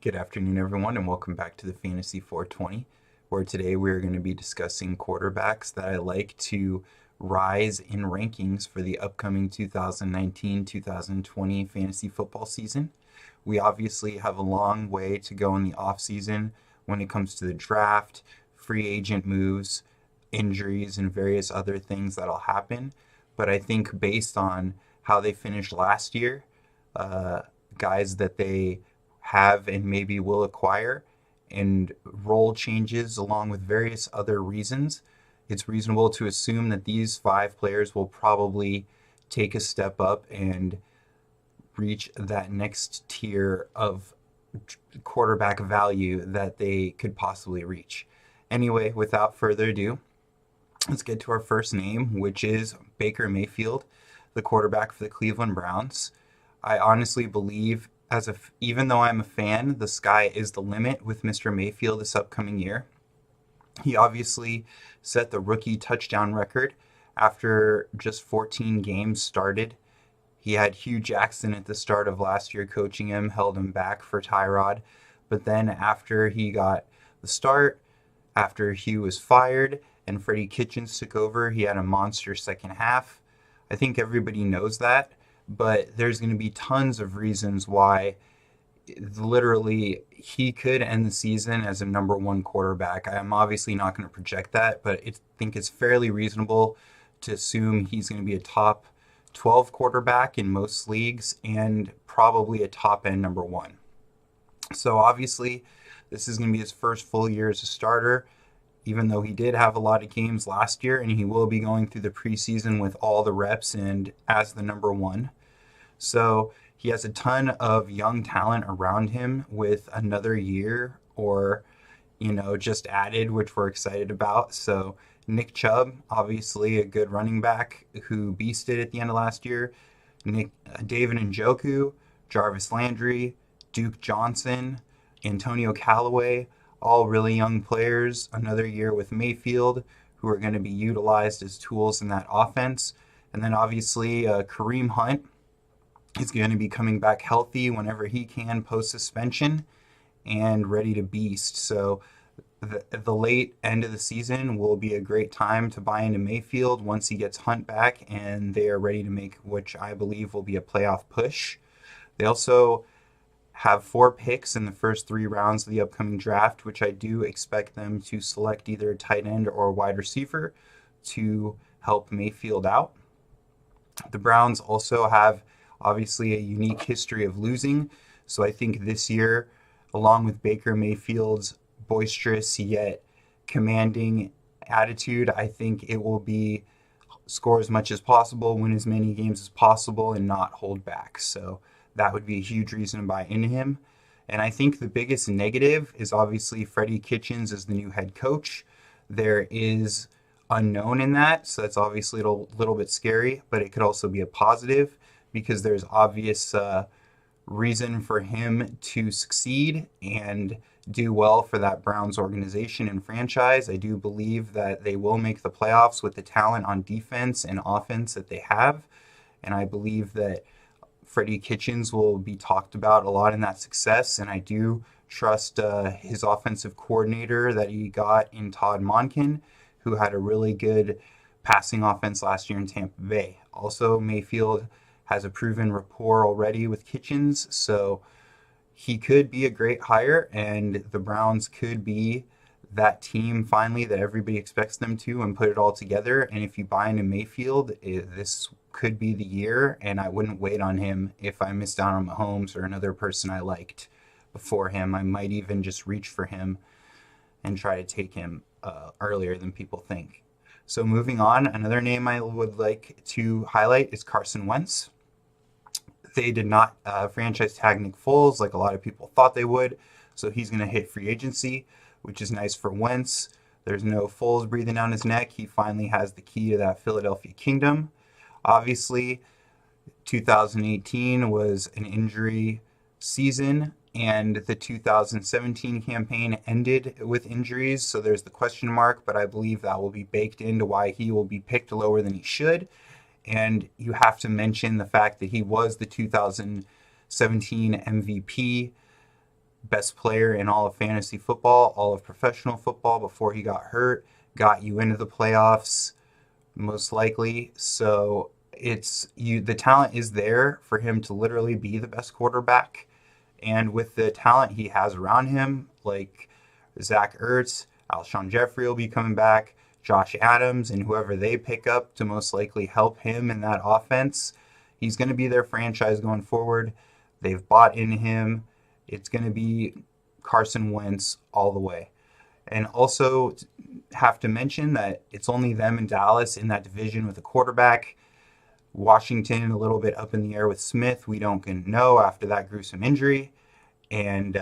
Good afternoon, everyone, and welcome back to the Fantasy 420, where today we're going to be discussing quarterbacks that I like to rise in rankings for the upcoming 2019-2020 fantasy football season. We obviously have a long way to go in the offseason when it comes to the draft, free agent moves, injuries, and various other things that'll happen. But I think based on how they finished last year, uh, guys that they have and maybe will acquire, and role changes along with various other reasons, it's reasonable to assume that these five players will probably take a step up and reach that next tier of quarterback value that they could possibly reach. Anyway, without further ado, let's get to our first name, which is Baker Mayfield, the quarterback for the Cleveland Browns. I honestly believe, even though I'm a fan, the sky is the limit with Mr. Mayfield this upcoming year. He obviously set the rookie touchdown record after just 14 games started. He had Hugh Jackson at the start of last year coaching him, held him back for Tyrod. But then after he got the start, after Hugh was fired and Freddie Kitchens took over, he had a monster second half. I think everybody knows that, but there's going to be tons of reasons why literally he could end the season as a number one quarterback. I'm obviously not going to project that, but I think it's fairly reasonable to assume he's going to be a top 12 quarterback in most leagues and probably a top end number one. So obviously, this is going to be his first full year as a starter, even though he did have a lot of games last year, and he will be going through the preseason with all the reps and as the number one. So he has a ton of young talent around him with another year or, just added, which we're excited about. So Nick Chubb, obviously a good running back who beasted at the end of last year. David Njoku, Jarvis Landry, Duke Johnson, Antonio Callaway, all really young players. Another year with Mayfield, who are going to be utilized as tools in that offense. And then obviously Kareem Hunt is going to be coming back healthy whenever he can post suspension and ready to beast. So the late end of the season will be a great time to buy into Mayfield once he gets Hunt back and they are ready to make, which I believe will be a playoff push. They also have 4 picks in the first 3 rounds of the upcoming draft, which I do expect them to select either a tight end or a wide receiver to help Mayfield out. The Browns also have obviously a unique history of losing, so I think this year, along with Baker Mayfield's boisterous yet commanding attitude, I think it will be score as much as possible, win as many games as possible, and not hold back. So that would be a huge reason to buy into him. And I think the biggest negative is obviously Freddie Kitchens as the new head coach. There is unknown in that, so that's obviously a little bit scary, but it could also be a positive because there's obvious reason for him to succeed and do well for that Browns organization and franchise. I do believe that they will make the playoffs with the talent on defense and offense that they have, and I believe that Freddie Kitchens will be talked about a lot in that success, and I do trust his offensive coordinator that he got in Todd Monken, who had a really good passing offense last year in Tampa Bay. Also, Mayfield has a proven rapport already with Kitchens, so he could be a great hire, and the Browns could be that team finally that everybody expects them to and put it all together. And if you buy into Mayfield, this could be the year, and I wouldn't wait on him if I missed out on Mahomes or another person I liked before him. I might even just reach for him and try to take him earlier than people think. So moving on, another name I would like to highlight is Carson Wentz. They did not franchise tag Nick Foles like a lot of people thought they would, so he's going to hit free agency, which is nice for Wentz. There's no Foles breathing down his neck. He finally has the key to that Philadelphia kingdom. Obviously, 2018 was an injury season, and the 2017 campaign ended with injuries, so there's the question mark, but I believe that will be baked into why he will be picked lower than he should. And you have to mention the fact that he was the 2017 MVP. best player in all of fantasy football, all of professional football before he got hurt, got you into the playoffs most likely. So the talent is there for him to literally be the best quarterback. And with the talent he has around him, like Zach Ertz, Alshon Jeffrey will be coming back, Josh Adams, and whoever they pick up to most likely help him in that offense, he's going to be their franchise going forward. They've bought in him. It's going to be Carson Wentz all the way. And also have to mention that it's only them and Dallas in that division with a quarterback. Washington a little bit up in the air with Smith. We don't know after that gruesome injury. And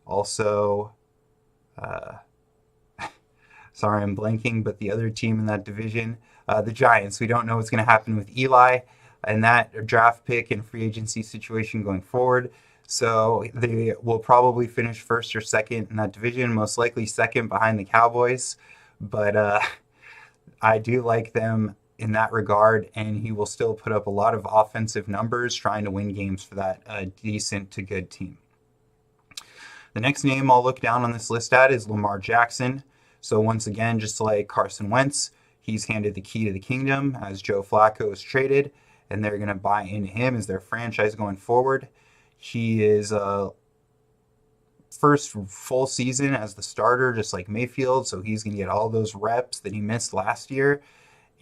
also, sorry I'm blanking, but the other team in that division, the Giants. We don't know what's going to happen with Eli and that draft pick and free agency situation going forward. So they will probably finish first or second in that division, most likely second behind the Cowboys. But I do like them in that regard, and he will still put up a lot of offensive numbers trying to win games for that decent to good team. The next name I'll look down on this list at is Lamar Jackson. So once again, just like Carson Wentz, he's handed the key to the kingdom as Joe Flacco is traded, and they're going to buy into him as their franchise going forward. He is first full season as the starter, just like Mayfield, so he's going to get all those reps that he missed last year,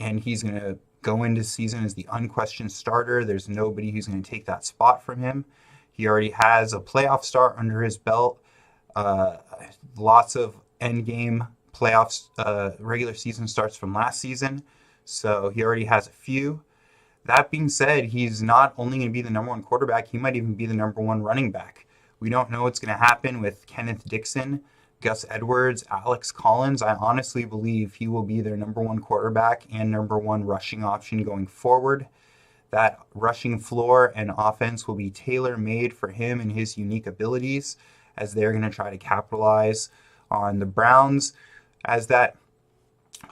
and he's going to go into season as the unquestioned starter. There's nobody who's going to take that spot from him. He already has a playoff start under his belt, lots of endgame playoffs, regular season starts from last season, so he already has a few. That being said, he's not only going to be the number one quarterback, he might even be the number one running back. We don't know what's going to happen with Kenneth Dixon, Gus Edwards, Alex Collins. I honestly believe he will be their number one quarterback and number one rushing option going forward. That rushing floor and offense will be tailor-made for him and his unique abilities, as they're going to try to capitalize on the Browns as that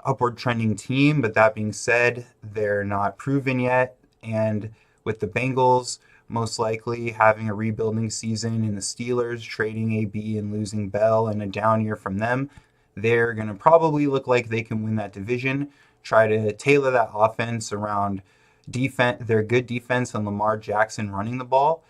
upward trending team. But that being said, they're not proven yet, and with the Bengals most likely having a rebuilding season and the Steelers trading AB and losing Bell and a down year from them, they're going to probably look like they can win that division, try to tailor that offense around defense, their good defense and Lamar Jackson running the ball.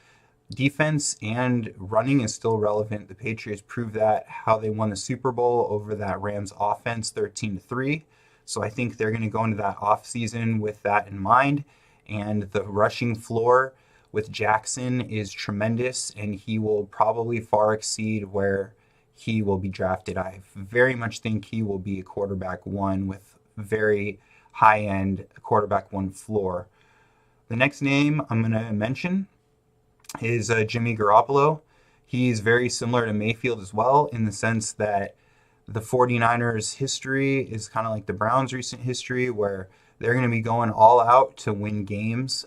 Defense and running is still relevant. The Patriots proved that, how they won the Super Bowl over that Rams offense 13-3. So I think they're going to go into that offseason with that in mind. And the rushing floor with Jackson is tremendous, and he will probably far exceed where he will be drafted. I very much think he will be a quarterback one with very high-end quarterback one floor. The next name I'm going to mention is Jimmy Garoppolo. He's very similar to Mayfield as well, in the sense that the 49ers history is kind of like the Browns recent history, where they're going to be going all out to win games.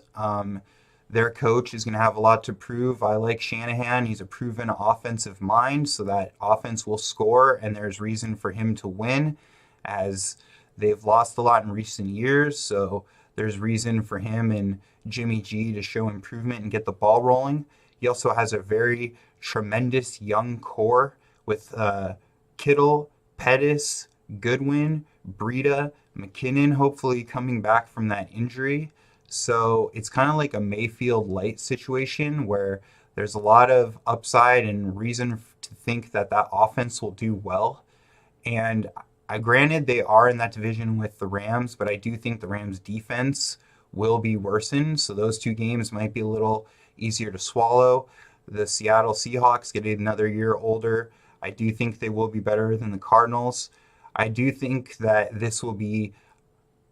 Their coach is going to have a lot to prove. I like Shanahan. He's a proven offensive mind, so that offense will score, and there's reason for him to win, as they've lost a lot in recent years. So there's reason for him and Jimmy G to show improvement and get the ball rolling. He also has a very tremendous young core with Kittle, Pettis, Goodwin, Breida, McKinnon hopefully coming back from that injury. So it's kind of like a Mayfield light situation, where there's a lot of upside and reason to think that that offense will do well. And granted, they are in that division with the Rams, but I do think the Rams defense will be worsened. So those two games might be a little easier to swallow. The Seattle Seahawks getting another year older, I do think they will be better than the Cardinals. I do think that this will be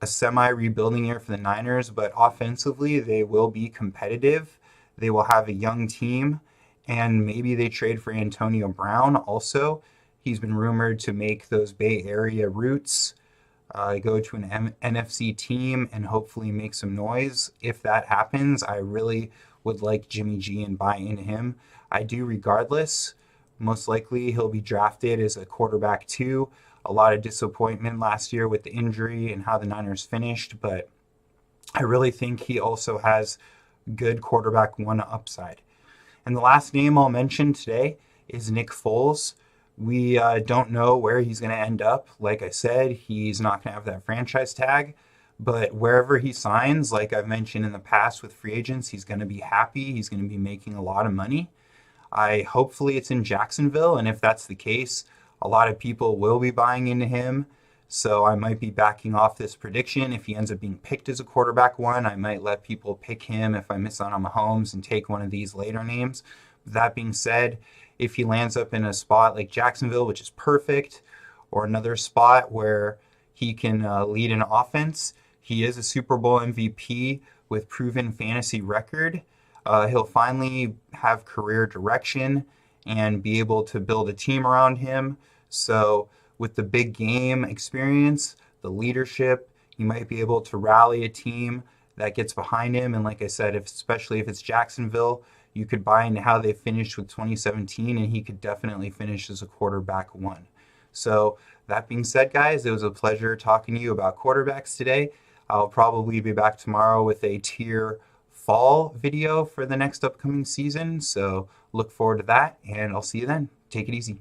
a semi-rebuilding year for the Niners, but offensively they will be competitive. They will have a young team, and maybe they trade for Antonio Brown also. He's been rumored to make those Bay Area roots, go to an NFC team and hopefully make some noise. If that happens, I really would like Jimmy G and buy into him. I do regardless. Most likely he'll be drafted as a quarterback too. A lot of disappointment last year with the injury and how the Niners finished, but I really think he also has good quarterback one upside. And the last name I'll mention today is Nick Foles. We don't know where he's going to end up. Like I said, he's not going to have that franchise tag. But wherever he signs, like I've mentioned in the past with free agents, he's going to be happy. He's going to be making a lot of money. Hopefully it's in Jacksonville, and if that's the case, a lot of people will be buying into him. So I might be backing off this prediction. If he ends up being picked as a quarterback one, I might let people pick him if I miss out on Mahomes and take one of these later names. That being said, if he lands up in a spot like Jacksonville, which is perfect, or another spot where he can lead an offense, he is a Super Bowl MVP with proven fantasy record. He'll finally have career direction and be able to build a team around him. So with the big game experience, the leadership, he might be able to rally a team that gets behind him. And like I said, especially if it's Jacksonville, you could buy into how they finished with 2017, and he could definitely finish as a quarterback one. So that being said, guys, it was a pleasure talking to you about quarterbacks today. I'll probably be back tomorrow with a tier fall video for the next upcoming season. So look forward to that, and I'll see you then. Take it easy.